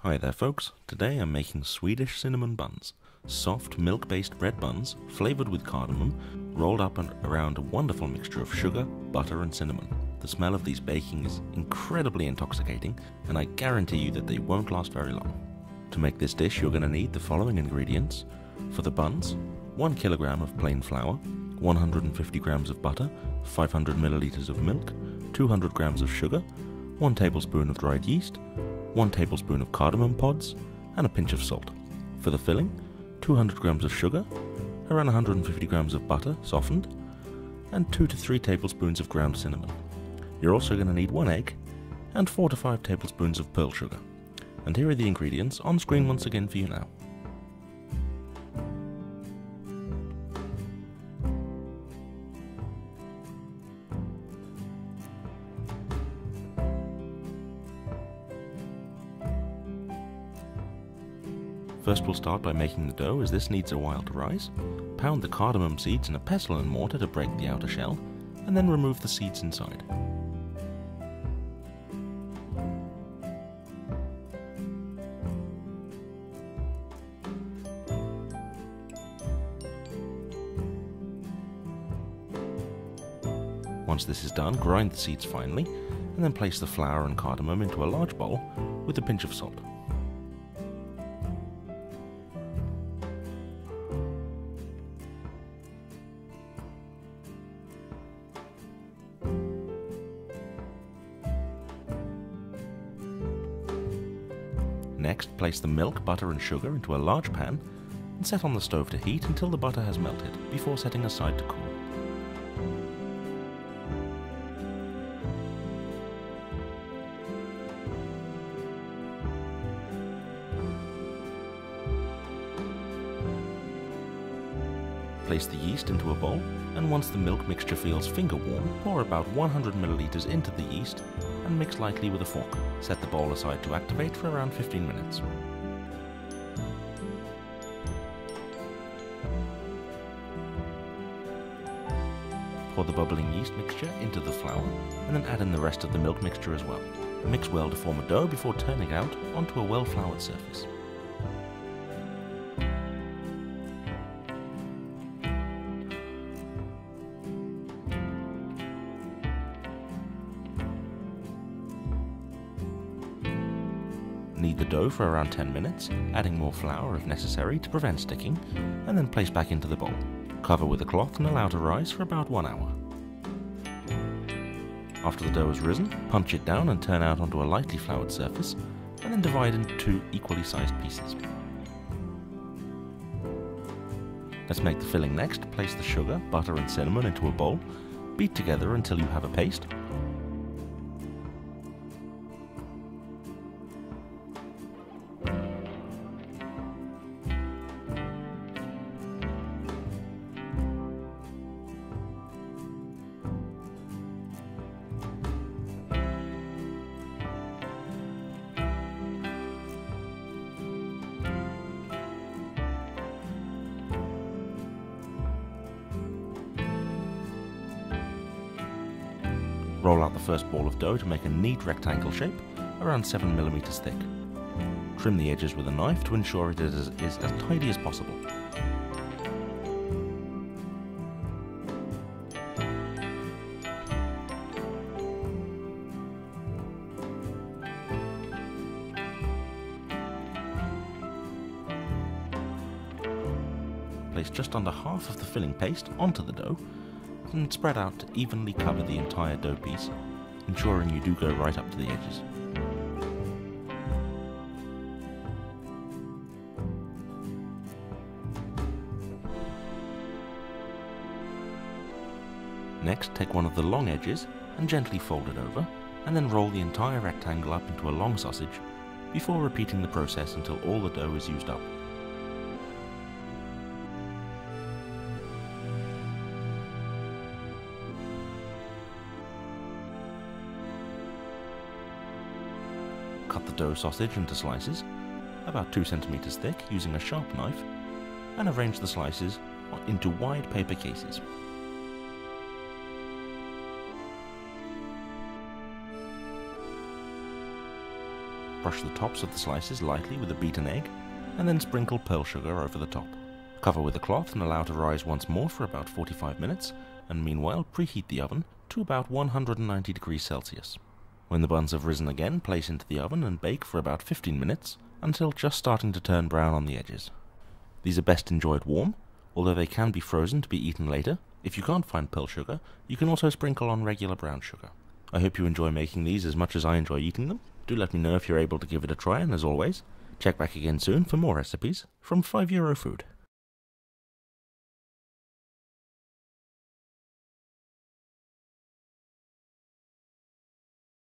Hi there folks, today I'm making Swedish cinnamon buns. Soft milk-based bread buns, flavoured with cardamom, rolled up around a wonderful mixture of sugar, butter and cinnamon. The smell of these baking is incredibly intoxicating, and I guarantee you that they won't last very long. To make this dish you're going to need the following ingredients. For the buns, 1 kilogram of plain flour, 150 grams of butter, 500 milliliters of milk, 200 grams of sugar, 1 tablespoon of dried yeast, 1 tablespoon of cardamom pods, and a pinch of salt. For the filling, 200 grams of sugar, around 150 grams of butter softened, and 2 to 3 tablespoons of ground cinnamon. You're also going to need 1 egg and 4 to 5 tablespoons of pearl sugar. And here are the ingredients on screen once again for you now. First we'll start by making the dough, as this needs a while to rise. Pound the cardamom seeds in a pestle and mortar to break the outer shell, and then remove the seeds inside. Once this is done, grind the seeds finely, and then place the flour and cardamom into a large bowl with a pinch of salt. Next, place the milk, butter and sugar into a large pan and set on the stove to heat until the butter has melted, before setting aside to cool. Place the yeast into a bowl, and once the milk mixture feels finger warm, pour about 100 milliliters into the yeast and mix lightly with a fork. Set the bowl aside to activate for around 15 minutes. Pour the bubbling yeast mixture into the flour and then add in the rest of the milk mixture as well. Mix well to form a dough before turning out onto a well-floured surface. Knead the dough for around 10 minutes, adding more flour if necessary to prevent sticking, and then place back into the bowl. Cover with a cloth and allow to rise for about 1 hour. After the dough has risen, punch it down and turn out onto a lightly floured surface, and then divide into 2 equally sized pieces. Let's make the filling next. Place the sugar, butter and cinnamon into a bowl, beat together until you have a paste. Roll out the first ball of dough to make a neat rectangle shape, around 7 millimeters thick. Trim the edges with a knife to ensure it is as tidy as possible. Place just under half of the filling paste onto the dough, and spread out to evenly cover the entire dough piece, ensuring you do go right up to the edges. Next, take one of the long edges and gently fold it over, and then roll the entire rectangle up into a long sausage, before repeating the process until all the dough is used up. Cut the dough sausage into slices, about 2 centimeters thick, using a sharp knife, and arrange the slices into wide paper cases. brush the tops of the slices lightly with a beaten egg, and then sprinkle pearl sugar over the top. Cover with a cloth and allow to rise once more for about 45 minutes, and meanwhile preheat the oven to about 190 degrees Celsius. When the buns have risen again, place into the oven and bake for about 15 minutes until just starting to turn brown on the edges. These are best enjoyed warm, although they can be frozen to be eaten later. If you can't find pearl sugar, you can also sprinkle on regular brown sugar. I hope you enjoy making these as much as I enjoy eating them. Do let me know if you're able to give it a try, and as always, check back again soon for more recipes from €5 Food.